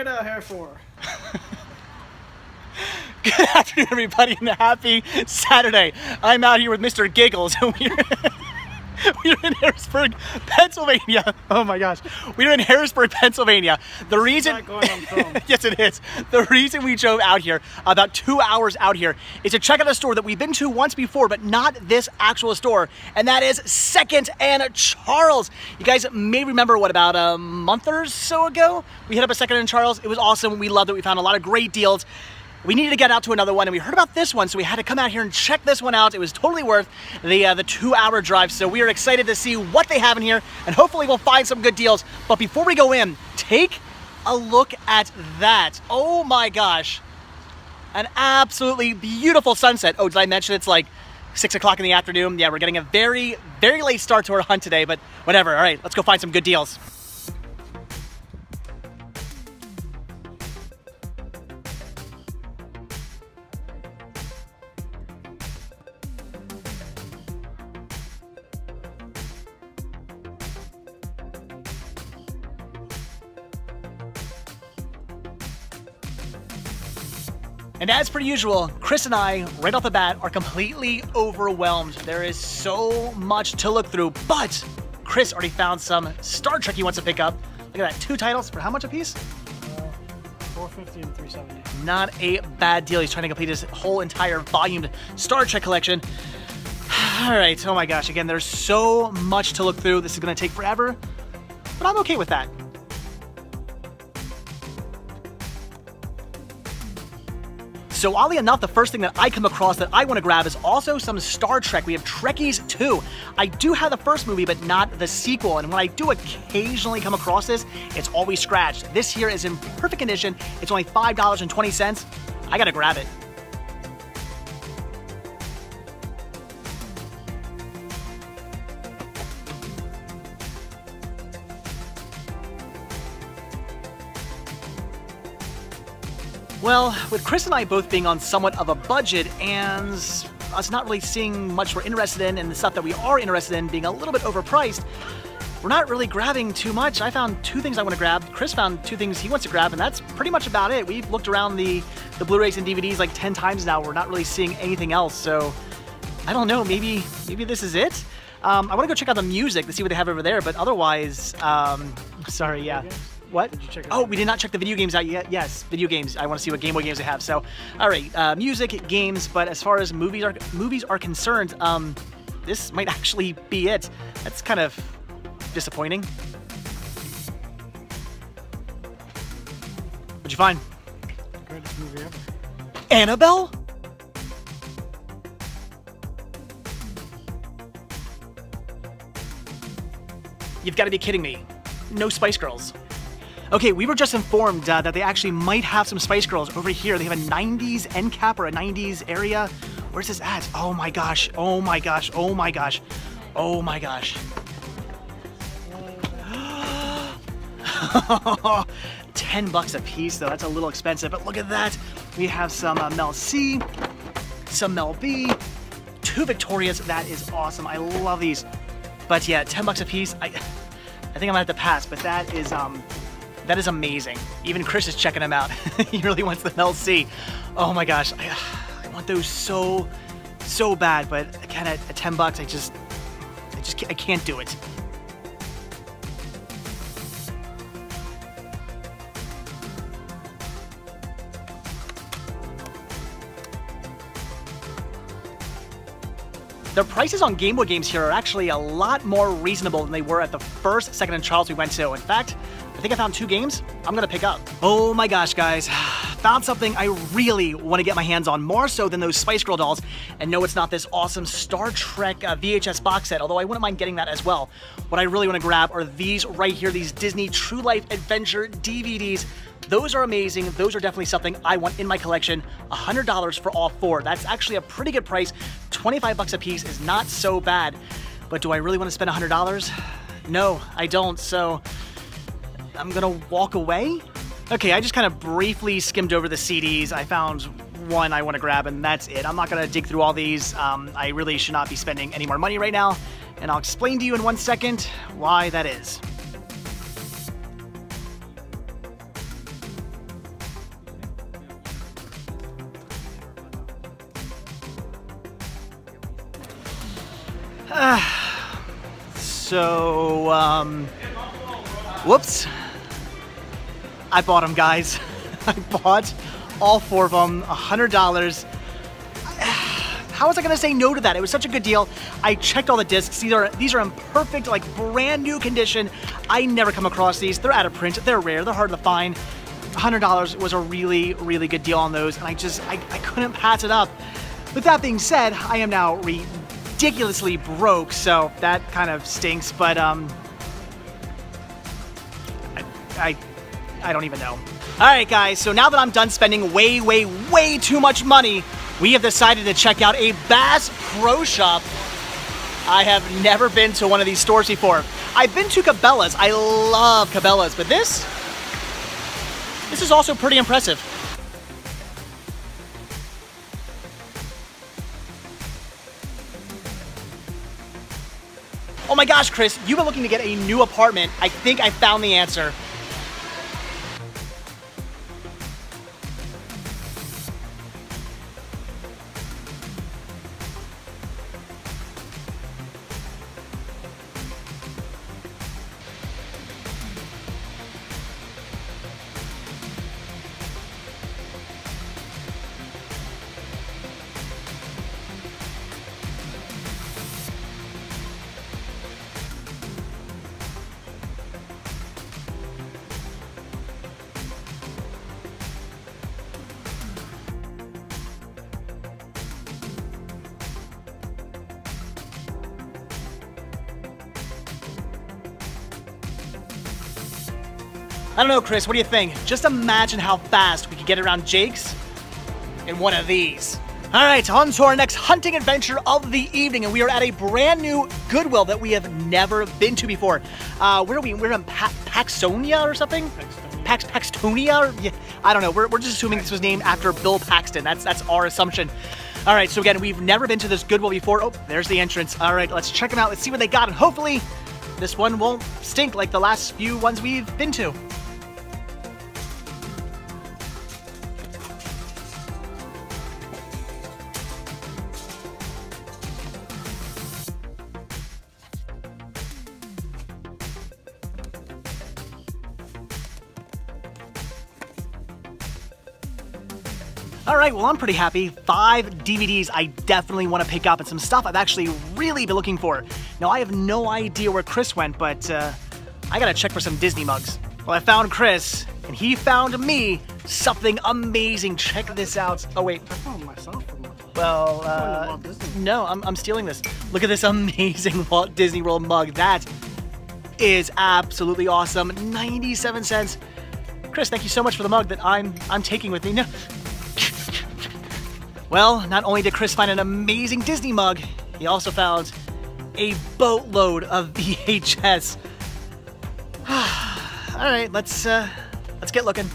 wait out here for? Good afternoon, everybody, and a happy Saturday. I'm out here with Mr. Giggles, and we're in Harrisburg, Pennsylvania. Oh my gosh. We're in Harrisburg, Pennsylvania. The reason... It's not going on film. Yes, it is. The reason we drove out here, about 2 hours out here, is to check out a store that we've been to once before, but not this actual store, and that is Second and Charles. You guys may remember, what, about a month or so ago? We hit up a Second and Charles. It was awesome. We loved it. We found a lot of great deals. We needed to get out to another one, and we heard about this one, so we had to come out here and check this one out. It was totally worth the 2 hour drive, so we are excited to see what they have in here, and hopefully we'll find some good deals. But before we go in, take a look at that. Oh my gosh. An absolutely beautiful sunset. Oh, did I mention it's like 6 o'clock in the afternoon? Yeah, we're getting a very, very late start to our hunt today, but whatever. All right, let's go find some good deals. And as per usual, Chris and I, right off the bat, are completely overwhelmed. There is so much to look through, but Chris already found some Star Trek he wants to pick up. Look at that, 2 titles for how much a piece? $450 and $370. Not a bad deal. He's trying to complete his whole entire volumed Star Trek collection. All right, oh my gosh, again, there's so much to look through. This is gonna take forever, but I'm okay with that. So oddly enough, the first thing that I come across that I want to grab is also some Star Trek. We have Trekkies 2. I do have the first movie, but not the sequel. And when I do occasionally come across this, it's always scratched. This here is in perfect condition. It's only $5.20. I gotta grab it. Well, with Chris and I both being on somewhat of a budget and us not really seeing much we're interested in and the stuff that we are interested in being a little bit overpriced, we're not really grabbing too much. I found 2 things I want to grab. Chris found 2 things he wants to grab, and that's pretty much about it. We've looked around the Blu-rays and DVDs like 10 times now. We're not really seeing anything else, so I don't know. Maybe this is it? I want to go check out the music to see what they have over there, but otherwise, sorry, yeah. What? Did you check it Oh, out? we did not check the video games out yet. Yes, video games. I want to see what Game Boy games they have. So, all right, music, games. But as far as movies are concerned, this might actually be it. That's kind of disappointing. What'd you find? Greatest movie ever. Annabelle? You've got to be kidding me. No Spice Girls. Okay, we were just informed that they actually might have some Spice Girls over here. They have a 90s end cap or a 90s area. Where's this at? Oh my gosh, oh my gosh, oh my gosh, oh my gosh. $10 a piece though, that's a little expensive, but look at that. We have some Mel C, some Mel B, 2 Victorias. That is awesome, I love these. But yeah, $10 a piece, I think I'm gonna have to pass, but that is amazing. Even Chris is checking them out. He really wants the Mel C. Oh my gosh, I want those so bad, but again, at $10, I can't do it. The prices on Game Boy games here are actually a lot more reasonable than they were at the first Second and Charles we went to. In fact, I think I found 2 games I'm gonna pick up. Oh my gosh, guys. Found something I really want to get my hands on, more so than those Spice Girl dolls. And no, it's not this awesome Star Trek VHS box set, although I wouldn't mind getting that as well. What I really want to grab are these right here, these Disney True Life Adventure DVDs. Those are amazing. Those are definitely something I want in my collection. $100 for all 4. That's actually a pretty good price. $25 a piece is not so bad. But do I really want to spend $100? No, I don't. So I'm gonna walk away. Okay, I just kind of briefly skimmed over the CDs. I found one I want to grab, and that's it. I'm not gonna dig through all these. I really should not be spending any more money right now, and I'll explain to you in 1 second why that is. Whoops. I bought them, guys. I bought all 4 of them, $100. How was I gonna say no to that? It was such a good deal. I checked all the discs. These are in perfect, like brand new condition. I never come across these. They're out of print. They're rare. They're hard to find. $100 was a really, really good deal on those, and I couldn't pass it up. With that being said, I am now ridiculously broke, so that kind of stinks. But I don't even know. All right, guys. So now that I'm done spending way, way, way too much money, we have decided to check out a Bass Pro Shop. I have never been to one of these stores before. I've been to Cabela's. I love Cabela's, but this is also pretty impressive. Oh my gosh, Chris, you've been looking to get a new apartment. I think I found the answer. I don't know, Chris, what do you think? Just imagine how fast we could get around Jake's in one of these. All right, on to our next hunting adventure of the evening, and we are at a brand new Goodwill that we have never been to before. Where are we? We're in Paxtonia or something? Paxtonia? Or, yeah, I don't know. We're just assuming this was named after Bill Paxton. That's our assumption. All right, so again, we've never been to this Goodwill before. Oh, there's the entrance. All right, let's check them out. Let's see what they got, and hopefully this one won't stink like the last few ones we've been to. All right, well, I'm pretty happy. 5 DVDs I definitely want to pick up and some stuff I've actually really been looking for. Now, I have no idea where Chris went, but I gotta check for some Disney mugs. Well, I found Chris, and he found me something amazing. Check this out. Oh, wait. I found myself. Well, no, I'm stealing this. Look at this amazing Walt Disney World mug. That is absolutely awesome. 97 cents. Chris, thank you so much for the mug that I'm taking with me. No. Well, not only did Chris find an amazing Disney mug, he also found a boatload of VHS. All right, let's get looking.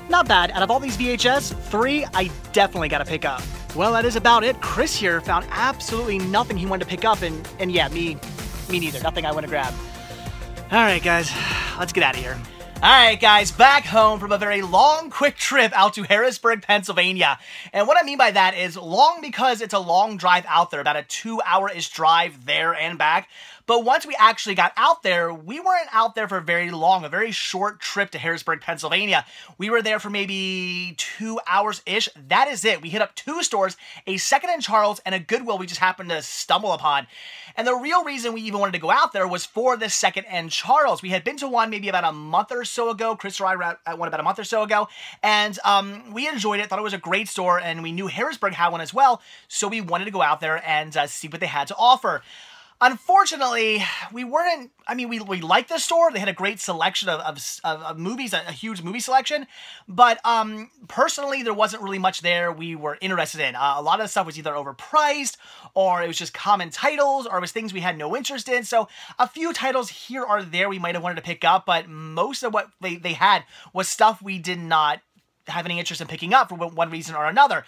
Not bad. Out of all these VHS, 3 I definitely gotta pick up. Well, that is about it. Chris here found absolutely nothing he wanted to pick up, and yeah, me neither. Nothing I want to grab. All right, guys, let's get out of here. All right, guys, back home from a very long, quick trip out to Harrisburg, Pennsylvania. And what I mean by that is long because it's a long drive out there, about a 2-hour-ish drive there and back. But once we actually got out there, we weren't out there for very long, a very short trip to Harrisburg, Pennsylvania. We were there for maybe 2 hours-ish. That is it. We hit up 2 stores, a Second and Charles and a Goodwill we just happened to stumble upon. And the real reason we even wanted to go out there was for the Second and Charles. We had been to one maybe about a month or so ago. Chris or I were at one about a month or so ago. And we enjoyed it, thought it was a great store, and we knew Harrisburg had one as well. So we wanted to go out there and see what they had to offer. Unfortunately, we weren't, I mean, we liked the store. They had a great selection of movies, a huge movie selection. But personally, there wasn't really much there we were interested in. A lot of the stuff was either overpriced, or it was just common titles, or it was things we had no interest in. So a few titles here or there we might have wanted to pick up, but most of what they had was stuff we did not have any interest in picking up for one reason or another.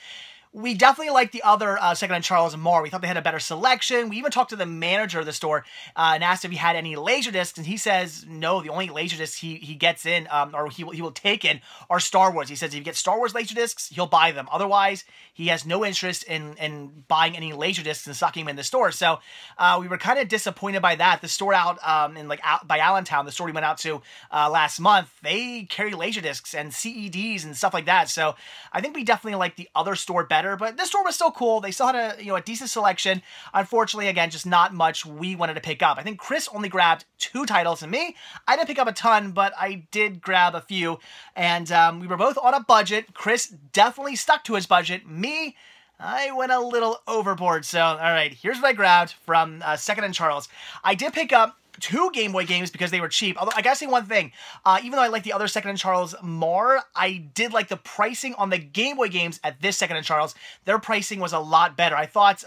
we definitely liked the other second-hand Charles more. We thought they had a better selection. We even talked to the manager of the store and asked if he had any Laserdiscs, and he says no, the only Laserdiscs he gets in, or he will take in, are Star Wars. He says if you get Star Wars Laserdiscs, he'll buy them. Otherwise, he has no interest in buying any Laserdiscs and stocking them in the store. So we were kind of disappointed by that. The store out by Allentown, the store we went out to last month, they carry Laserdiscs and CEDs and stuff like that. So I think we definitely like the other store better. But this store was still cool. They still had a decent selection. Unfortunately, again, just not much we wanted to pick up. I think Chris only grabbed 2 titles, and me, I didn't pick up a ton, but I did grab a few. And we were both on a budget. Chris definitely stuck to his budget. Me, I went a little overboard. So, all right, here's what I grabbed from Second & Charles. I did pick up 2 Game Boy games because they were cheap. Although, I gotta say one thing. Even though I like the other Second & Charles more, I did like the pricing on the Game Boy games at this Second & Charles. Their pricing was a lot better. I thought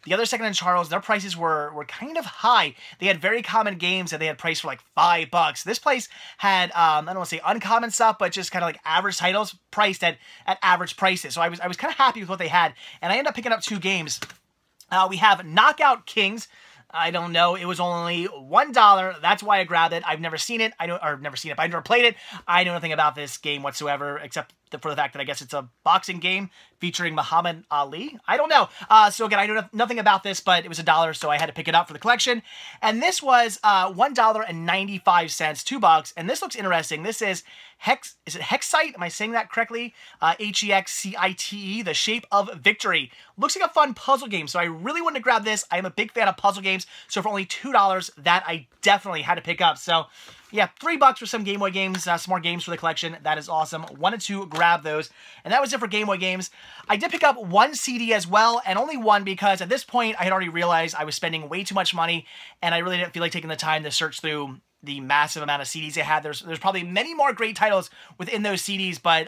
the other Second & Charles, their prices were kind of high. They had very common games that they had priced for like $5. This place had, I don't want to say uncommon stuff, but just kind of like average titles priced at average prices. So I was kind of happy with what they had. And I ended up picking up 2 games. We have Knockout Kings. I don't know. It was only $1. That's why I grabbed it. I've never seen it. I've never played it. I know nothing about this game whatsoever, except for the fact that I guess it's a boxing game featuring Muhammad Ali. I don't know. So again, I know nothing about this, but it was $1, so I had to pick it up for the collection. And this was $1.95, $2. And this looks interesting. This is is it Hexite? Am I saying that correctly? Hexcite, The Shape of Victory. Looks like a fun puzzle game, so I really wanted to grab this. I am a big fan of puzzle games, so for only $2, that I definitely had to pick up. So yeah, $3 for some Game Boy games, some more games for the collection. That is awesome. Wanted to grab those. And that was it for Game Boy games. I did pick up 1 CD as well, and only 1 because at this point I had already realized I was spending way too much money, and I really didn't feel like taking the time to search through the massive amount of CDs they had. There's probably many more great titles within those CDs, but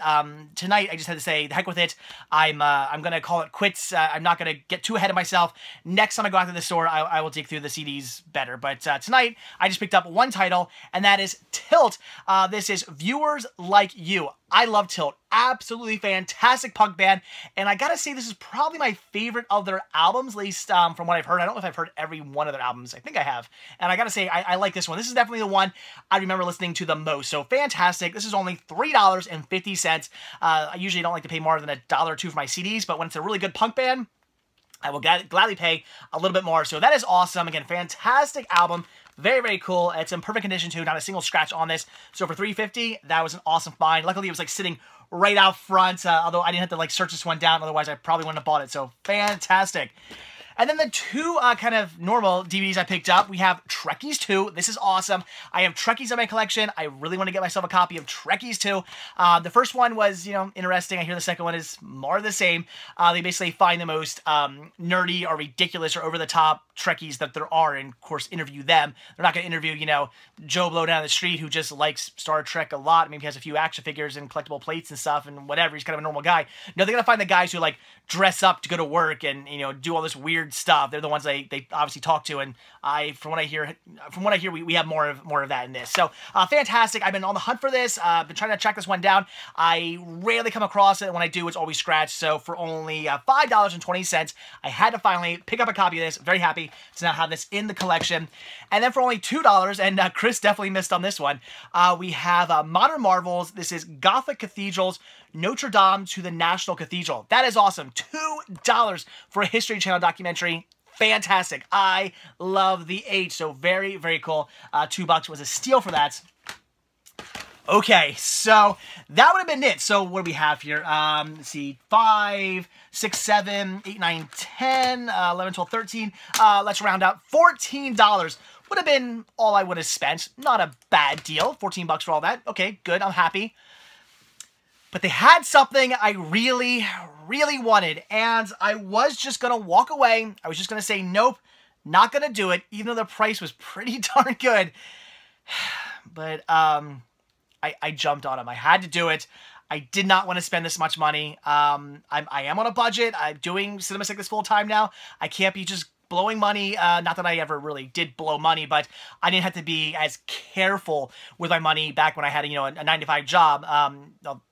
tonight I just had to say, the heck with it. I'm going to call it quits. I'm not going to get too ahead of myself. Next time I go out to the store, I will dig through the CDs better. But tonight, I just picked up 1 title, and that is Tilt. This is Viewers Like You. I love Tilt. Absolutely fantastic punk band. And I gotta say, this is probably my favorite of their albums, at least from what I've heard. I don't know if I've heard every one of their albums. I think I have. And I gotta say, I like this one. This is definitely the one I remember listening to the most. So fantastic. This is only $3.50. I usually don't like to pay more than $1 or $2 for my CDs, but when it's a really good punk band, I will gladly pay a little bit more. So that is awesome. Again, fantastic album. Very, very cool. It's in perfect condition too. Not a single scratch on this. So for $3.50, that was an awesome find. Luckily, it was like sitting right out front. Although I didn't have to like search this one down. Otherwise, I probably wouldn't have bought it. So fantastic. And then the 2 kind of normal DVDs I picked up, we have Trekkies 2. This is awesome. I have Trekkies in my collection. I really want to get myself a copy of Trekkies 2. The first one was, interesting. I hear the second one is more of the same. They basically find the most nerdy or ridiculous or over-the-top Trekkies that there are and, of course, interview them. They're not going to interview, Joe Blow down the street who just likes Star Trek a lot. Maybe has a few action figures and collectible plates and stuff and whatever. He's kind of a normal guy. No, they're going to find the guys who, like, dress up to go to work and, do all this weird stuff. They're the ones they obviously talk to, and from what I hear, we have more of that in this. So fantastic. I've been on the hunt for this. I've been trying to track this one down. I rarely come across it, and when I do, it's always scratched. So for only $5.20, I had to finally pick up a copy of this. Very happy to now have this in the collection. And then for only $2, and Chris definitely missed on this one, we have Modern Marvels. This is Gothic Cathedrals, Notre Dame to the National Cathedral. That is awesome. $2 for a History Channel documentary. Fantastic. I love the age. So very, very cool. $2 was a steal for that. Okay, so that would have been it. So what do we have here? Let's see, 5, 6, 7, 8, 9, 10, 11, 12, 13. Let's round out. $14 would have been all I would have spent. Not a bad deal. $14 for all that. Okay, good. I'm happy. But they had something I really, really wanted, and I was just going to walk away. I was just going to say, nope, not going to do it, even though the price was pretty darn good. But I jumped on them. I had to do it. I did not want to spend this much money. I am on a budget. I'm doing Cinema Sickness full time now. I can't be just blowing money. Not that I ever really did blow money, but I didn't have to be as careful with my money back when I had, a 9-to-5 job.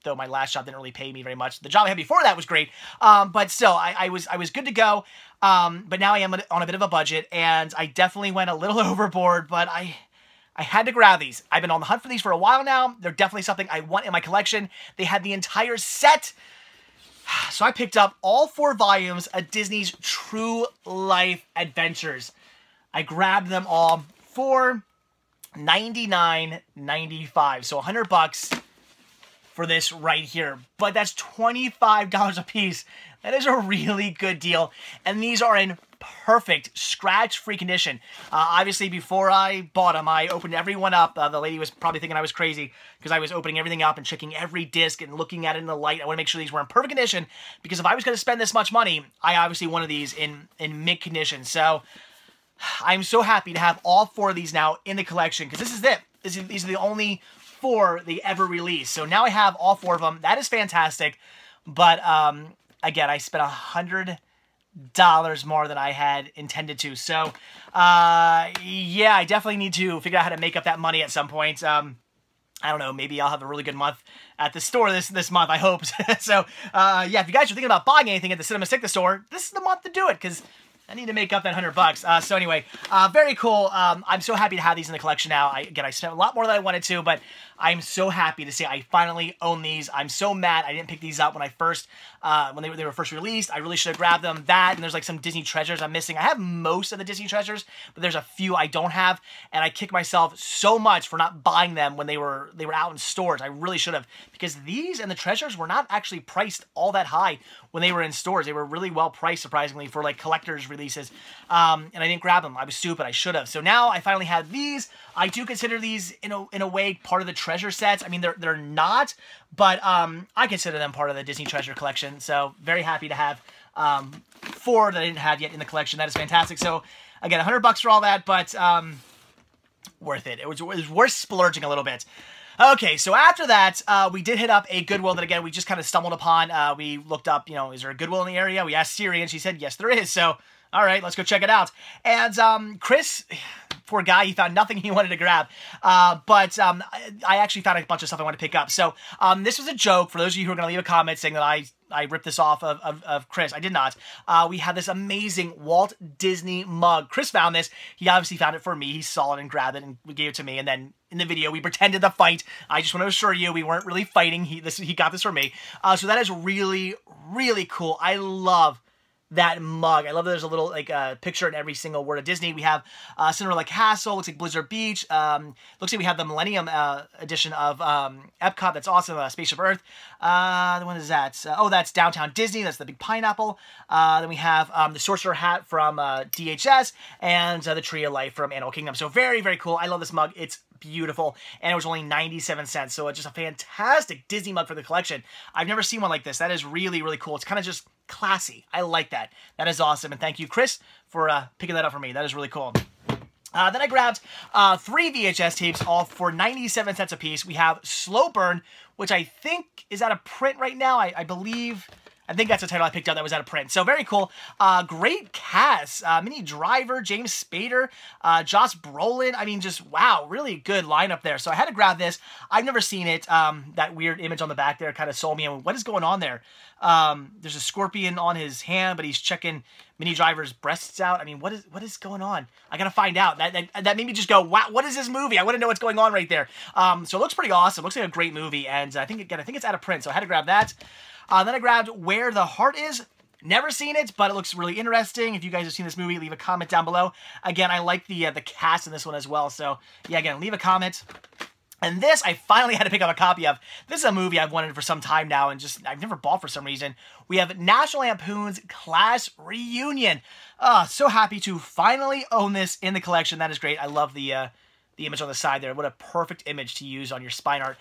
Though my last job didn't really pay me very much. The job I had before that was great. But still, I was good to go. But now I am on a bit of a budget, and I definitely went a little overboard, but I had to grab these. I've been on the hunt for these for a while now. They're definitely something I want in my collection. They had the entire set. So I picked up all 4 volumes of Disney's True Life Adventures. I grabbed them all for $99.95. So $100 for this right here. But that's $25 a piece. That is a really good deal. And these are in perfect scratch-free condition. Obviously, before I bought them, I opened everyone up. The lady was probably thinking I was crazy because I was opening everything up and checking every disc and looking at it in the light. I want to make sure these were in perfect condition because if I was going to spend this much money, I obviously wanted these in mint condition. So I'm so happy to have all 4 of these now in the collection because this is it. These are the only 4 they ever released. So now I have all 4 of them. That is fantastic. But again, I spent $100 more than I had intended to. So, yeah, I definitely need to figure out how to make up that money at some point. I don't know, maybe I'll have a really good month at the store this month, I hope. So, yeah, if you guys are thinking about buying anything at the Cinema Sickness store, this is the month to do it, because I need to make up that $100. So anyway, very cool. I'm so happy to have these in the collection now. Again, I spent a lot more than I wanted to, but I'm so happy to say I finally own these. I'm so mad I didn't pick these up when I first, when they were first released. I really should have grabbed them. That, and there's like some Disney treasures I'm missing. I have most of the Disney treasures, but there's a few I don't have, and I kick myself so much for not buying them when they were out in stores. I really should have, because these and the treasures were not actually priced all that high when they were in stores. They were really well priced, surprisingly, for like collector's releases, and I didn't grab them. I was stupid. I should have. So now I finally have these. I do consider these in a way part of the treasure sets. I mean, they're not, but I consider them part of the Disney treasure collection. So very happy to have 4 that I didn't have yet in the collection. That is fantastic. So again, $100 for all that, but worth it. It was worth splurging a little bit. Okay, so after that, we did hit up a Goodwill that, again, we just kind of stumbled upon. We looked up, is there a Goodwill in the area? We asked Siri, and she said, yes, there is. So, all right, let's go check it out. And Chris, poor guy, he found nothing he wanted to grab. But I actually found a bunch of stuff I wanted to pick up. So this was a joke for those of you who are going to leave a comment saying that I ripped this off of Chris. I did not. We had this amazing Walt Disney mug. Chris found this. He obviously found it for me. He saw it and grabbed it and gave it to me. And then in the video, we pretended to fight. I just want to assure you, we weren't really fighting. He got this for me. So that is really, really cool. I love that mug. I love that there's a little picture in every single word of Disney. We have Cinderella Castle, looks like Blizzard Beach. Looks like we have the Millennium edition of Epcot. That's awesome. Spaceship Earth. What is that? Oh, that's Downtown Disney. That's the big pineapple. Then we have the Sorcerer Hat from DHS and the Tree of Life from Animal Kingdom. So very, very cool. I love this mug. It's beautiful, and it was only 97 cents, so it's just a fantastic Disney mug for the collection. I've never seen one like this. That is really, really cool. It's kind of just classy. I like that. That is awesome, and thank you, Chris, for picking that up for me. That is really cool. Then I grabbed 3 VHS tapes, all for 97 cents a piece. We have Slow Burn, which I think is out of print right now. I think that's the title I picked up that was out of print. So very cool. Great cast. Minnie Driver, James Spader, Josh Brolin. I mean, just wow, really good lineup there. So I had to grab this. I've never seen it. That weird image on the back there kind of sold me. I mean, what is going on there? There's a scorpion on his hand, but he's checking Minnie Driver's breasts out. I mean, what is going on? I gotta find out. That made me just go, wow, what is this movie? I want to know what's going on right there. So it looks pretty awesome. Looks like a great movie, and I think it's out of print, so I had to grab that. Then I grabbed Where the Heart Is. Never seen it, but it looks really interesting. If you guys have seen this movie, leave a comment down below. Again, I like the cast in this one as well. So, yeah, again, leave a comment. And this, I finally had to pick up a copy of. This is a movie I've wanted for some time now, and just I've never bought for some reason. We have National Lampoon's Class Reunion. So happy to finally own this in the collection. That is great. I love the image on the side there. What a perfect image to use on your spine art.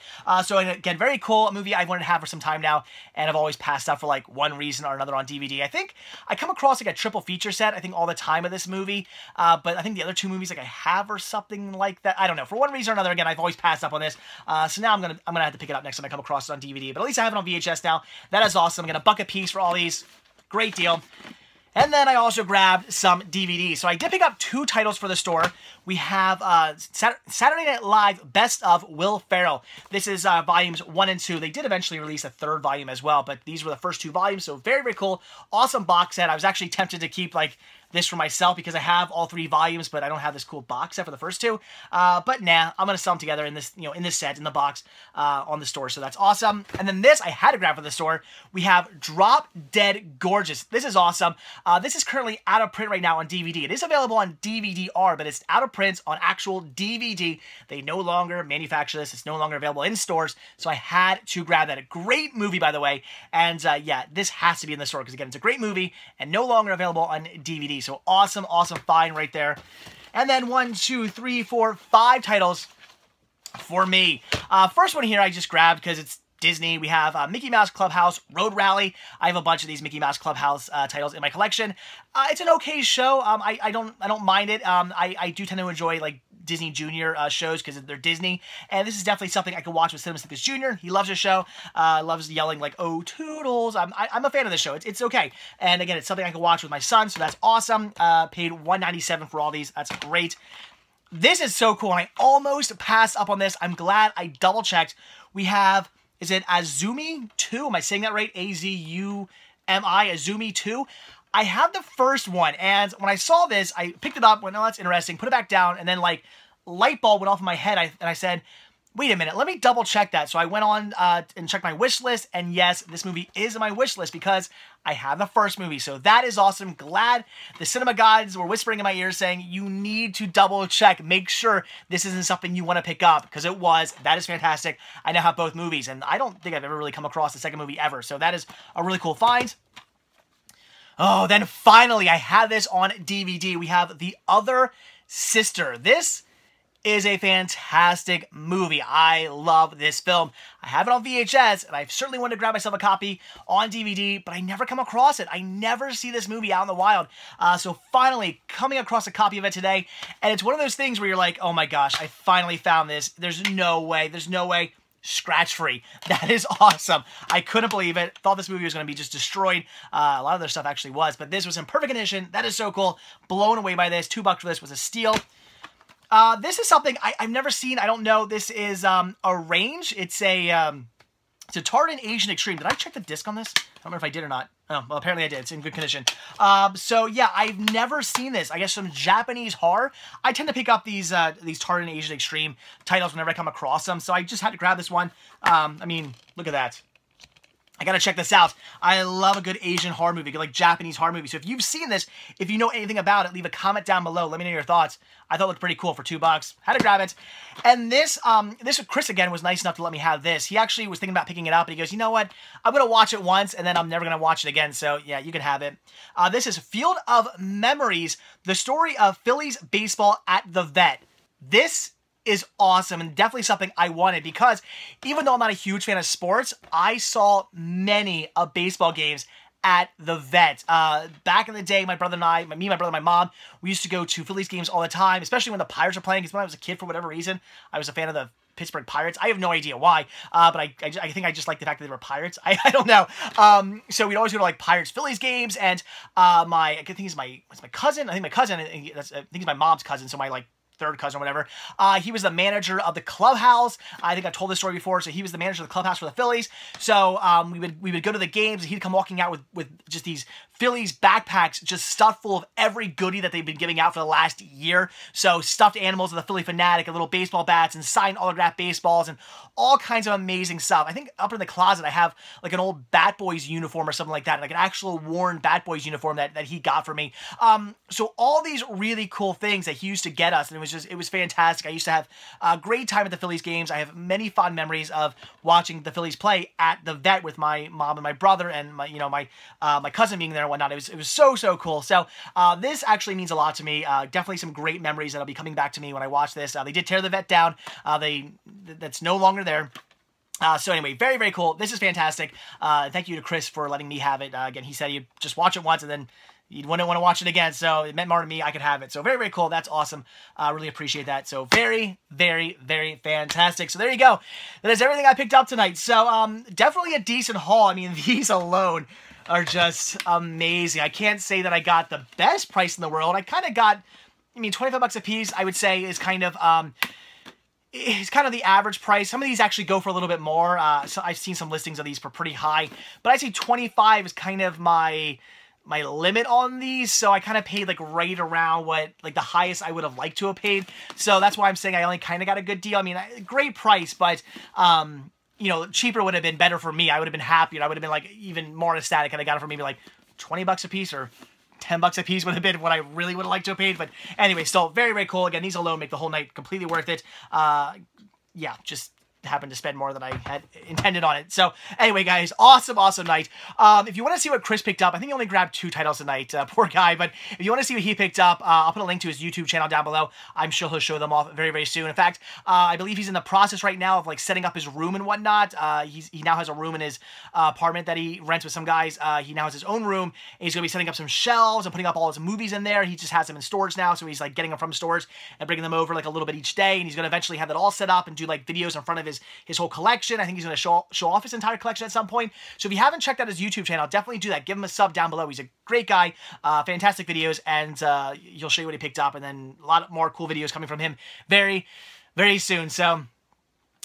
So again, very cool. A movie I wanted to have for some time now, and I've always passed out for like one reason or another on DVD. I think I come across like a triple feature set, I think all the time of this movie, but I think the other 2 movies like I have or something like that. I don't know. For one reason or another, again, I've always passed up on this. So now I'm gonna have to pick it up next time I come across it on DVD, but at least I have it on VHS now. That is awesome. I'm gonna buck a piece for all these. Great deal. And then I also grabbed some DVDs. So I did pick up 2 titles for the store. We have Saturday Night Live Best of Will Ferrell. This is volumes 1 and 2. They did eventually release a 3rd volume as well, but these were the first 2 volumes, so very, very cool. Awesome box set. I was actually tempted to keep, like, this for myself because I have all 3 volumes, but I don't have this cool box set for the first 2. But nah, I'm gonna sell them together in this, in this set, in the box, on the store. So that's awesome. And then this I had to grab for the store. We have Drop Dead Gorgeous. This is awesome. This is currently out of print right now on DVD. It is available on DVD-R, but it's out of print on actual DVD. They no longer manufacture this. It's no longer available in stores. So I had to grab that. A great movie, by the way. And yeah, this has to be in the store because again, it's a great movie and no longer available on DVD. So awesome, awesome find right there. And then 1, 2, 3, 4, 5 titles for me. First one here I just grabbed because it's Disney. We have Mickey Mouse Clubhouse Road Rally. I have a bunch of these Mickey Mouse Clubhouse titles in my collection. It's an okay show. I don't mind it. I do tend to enjoy like Disney Junior shows because they're Disney, and this is definitely something I could watch with Cinema Snickers Jr. He loves the show, loves yelling like "Oh Toodles." I'm a fan of the show. It's okay, and again, it's something I can watch with my son, so that's awesome. Paid $197 for all these. That's great. This is so cool, and I almost passed up on this. I'm glad I double checked. We have, is it Azumi 2? Am I saying that right? A-Z-U-M-I, Azumi 2. I have the first one, and when I saw this, I picked it up, went, oh, that's interesting, put it back down, and then, like, light bulb went off in my head, and I said, wait a minute, let me double check that. So I went on and checked my wish list, and yes, this movie is in my wish list because I have the first movie. So that is awesome. Glad the cinema gods were whispering in my ear saying, you need to double check. Make sure this isn't something you want to pick up, because it was. That is fantastic. I now have both movies, and I don't think I've ever really come across the second movie ever. So that is a really cool find. Oh, then finally, I have this on DVD. We have The Other Sister. This is a fantastic movie. I love this film. I have it on VHS, and I've certainly wanted to grab myself a copy on DVD, but I never come across it. I never see this movie out in the wild. So finally, coming across a copy of it today, and it's one of those things where you're like, oh my gosh, I finally found this. There's no way. Scratch-free. That is awesome. I couldn't believe it. Thought this movie was going to be just destroyed. A lot of their stuff actually was, but this was in perfect condition. That is so cool. Blown away by this. $2 for this was a steal. This is something I've never seen. I don't know. This is Arrange. It's a Tartan Asian Extreme. Did I check the disc on this? I don't remember if I did or not. Oh, well, apparently I did. It's in good condition. So yeah, I've never seen this. I guess some Japanese horror. I tend to pick up these Tartan Asian Extreme titles whenever I come across them. So I just had to grab this one. I mean, look at that. I gotta check this out. I love a good Asian horror movie, like Japanese horror movie. So if you've seen this, if you know anything about it, leave a comment down below. Let me know your thoughts. I thought it looked pretty cool for $2. Had to grab it. And this Chris again was nice enough to let me have this. He actually was thinking about picking it up, and he goes, you know what? I'm gonna watch it once, and then I'm never gonna watch it again. So yeah, you can have it. This is Field of Memories: The Story of Phillies Baseball at the Vet. This is awesome and definitely something I wanted because even though I'm not a huge fan of sports, I saw many of baseball games at the Vet. Back in the day, my brother and I, my brother and my mom, we used to go to Phillies games all the time, especially when the Pirates were playing, because when I was a kid, for whatever reason, I was a fan of the Pittsburgh Pirates. I have no idea why, but I think I just like the fact that they were Pirates. I don't know. So we'd always go to like Pirates-Phillies games, and I think it's my cousin. I think he's my mom's cousin, so my like third cousin or whatever. He was the manager of the clubhouse. I think I've told this story before. So he was the manager of the clubhouse for the Phillies. So we would go to the games, and he'd come walking out with just these Phillies backpacks just stuffed full of every goodie that they've been giving out for the last year. So stuffed animals of the Philly Fanatic and little baseball bats and signed autographed baseballs and all kinds of amazing stuff. I think up in the closet I have like an old Bat Boys uniform or something like that, like an actual worn Bat Boys uniform that he got for me. So all these really cool things that he used to get us, and it was fantastic. I used to have a great time at the Phillies games. I have many fond memories of watching the Phillies play at the Vet with my mom and my brother and my cousin being there and whatnot. It was so cool. So this actually means a lot to me. Definitely some great memories that'll be coming back to me when I watch this. They did tear the Vet down. That's no longer there. So anyway, very cool. This is fantastic. Thank you to Chris for letting me have it. Again, he said he'd just watch it once and then you wouldn't want to watch it again, so it meant more to me. I could have it. So very cool. That's awesome. Really appreciate that. So very fantastic. So there you go. That is everything I picked up tonight. So definitely a decent haul. I mean, these alone, are just amazing. I can't say that I got the best price in the world. I kind of got, I mean, 25 bucks a piece, I would say, is kind of the average price. Some of these actually go for a little bit more. So I've seen some listings of these for pretty high, but I'd say 25 is kind of my limit on these. So I kind of paid like right around what, like the highest I would have liked to have paid. So that's why I'm saying I only kind of got a good deal. I mean, great price, but, you know, cheaper would have been better for me. I would have been happier. I would have been like even more ecstatic had I got it for maybe like 20 bucks a piece, or 10 bucks a piece would have been what I really would have liked to have paid. But anyway, still very, very cool. Again, these alone make the whole night completely worth it. Yeah, just happened to spend more than I had intended on it. So anyway, guys, awesome night. If you want to see what Chris picked up, I think he only grabbed 2 titles tonight, poor guy, but if you want to see what he picked up, I'll put a link to his YouTube channel down below. I'm sure he'll show them off very, very soon. In fact, I believe he's in the process right now of like setting up his room and whatnot. He now has a room in his apartment that he rents with some guys. He now has his own room, and he's going to be setting up some shelves and putting up all his movies in there. He just has them in storage now, so he's like getting them from stores and bringing them over like a little bit each day, and he's going to eventually have that all set up and do like videos in front of his whole collection. I think he's going to show off his entire collection at some point. So if you haven't checked out his YouTube channel, definitely do that. Give him a sub down below. He's a great guy, fantastic videos, and he'll show you what he picked up, and then a lot more cool videos coming from him very, very soon. So,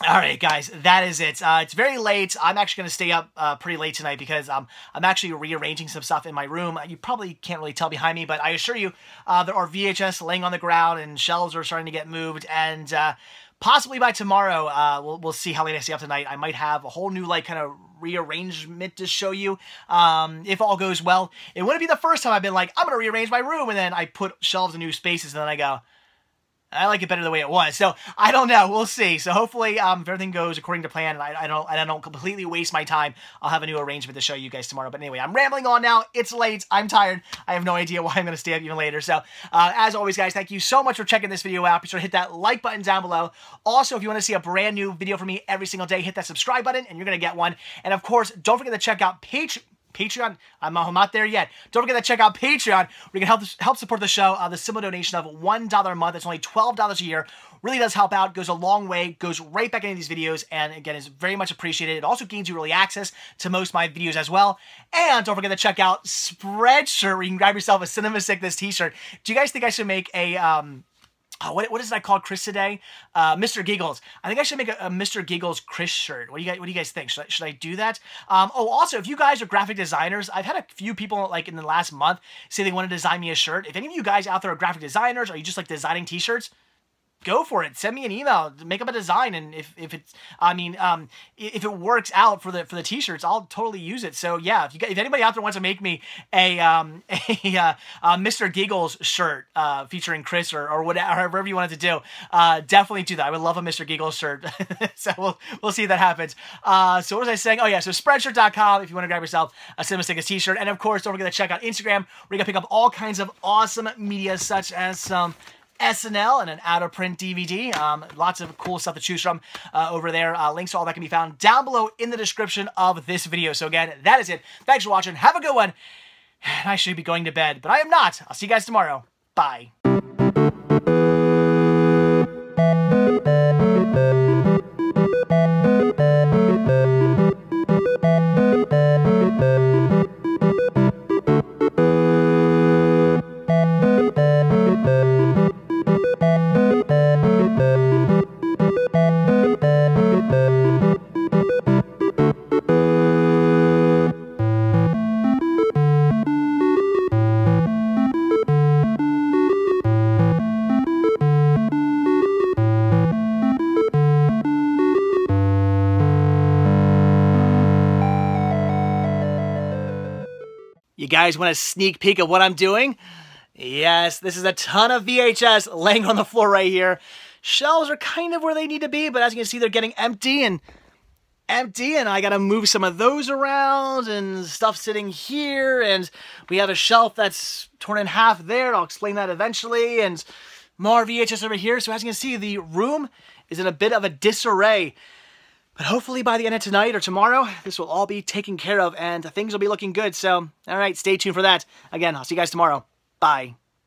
all right, guys, that is it. It's very late. I'm actually going to stay up pretty late tonight because I'm actually rearranging some stuff in my room. You probably can't really tell behind me, but I assure you there are VHS laying on the ground, and shelves are starting to get moved, and possibly by tomorrow, we'll see how late I stay up tonight. I might have a whole new, like, kind of rearrangement to show you, if all goes well. It wouldn't be the first time I've been like, I'm going to rearrange my room, and then I put shelves in new spaces, and then I go, I like it better the way it was. So I don't know. We'll see. So hopefully, if everything goes according to plan, and I don't completely waste my time, I'll have a new arrangement to show you guys tomorrow. But anyway, I'm rambling on now. It's late. I'm tired. I have no idea why I'm going to stay up even later. So as always, guys, thank you so much for checking this video out. Be sure to hit that like button down below. Also, if you want to see a brand new video from me every single day, hit that subscribe button, and you're going to get one. And of course, don't forget to check out Patreon. I'm not there yet. Don't forget to check out Patreon, where you can help support the show. The simple donation of $1 a month. That's only $12 a year. Really does help out. Goes a long way. Goes right back into these videos. And again, is very much appreciated. It also gains you early access to most of my videos as well. And don't forget to check out Spreadshirt, where you can grab yourself a Cinema Sickness t-shirt. Do you guys think I should make a what is it I called Chris today? Mr. Giggles. I think I should make a Mr. Giggles Chris shirt. What do you guys think? Should I do that? Oh, also, if you guys are graphic designers, I've had a few people like in the last month say they want to design me a shirt. If any of you guys out there are graphic designers, or you just like designing t-shirts, go for it. Send me an email. Make up a design, and if it's, I mean, if it works out for the t-shirts, I'll totally use it. So yeah, if anybody out there wants to make me a Mr. Giggles shirt featuring Chris or whatever you wanted to do, definitely do that. I would love a Mr. Giggles shirt. So we'll see if that happens. So what was I saying? Oh yeah, so Spreadshirt.com if you want to grab yourself a Cinema Sickness t-shirt, and of course don't forget to check out Instagram, where you can pick up all kinds of awesome media such as some SNL and an out-of-print DVD. Lots of cool stuff to choose from over there. Links to all that can be found down below in the description of this video. So again, that is it. Thanks for watching. Have a good one. And I should be going to bed, but I am not. I'll see you guys tomorrow. Bye. You guys want a sneak peek of what I'm doing? Yes, this is a ton of VHS laying on the floor right here. Shelves are kind of where they need to be, but as you can see, they're getting empty, and I gotta move some of those around, and stuff sitting here, and we have a shelf that's torn in half there. I'll explain that eventually, and more VHS over here. So as you can see, the room is in a bit of a disarray. But hopefully by the end of tonight or tomorrow, this will all be taken care of and things will be looking good. So, all right, stay tuned for that. Again, I'll see you guys tomorrow. Bye.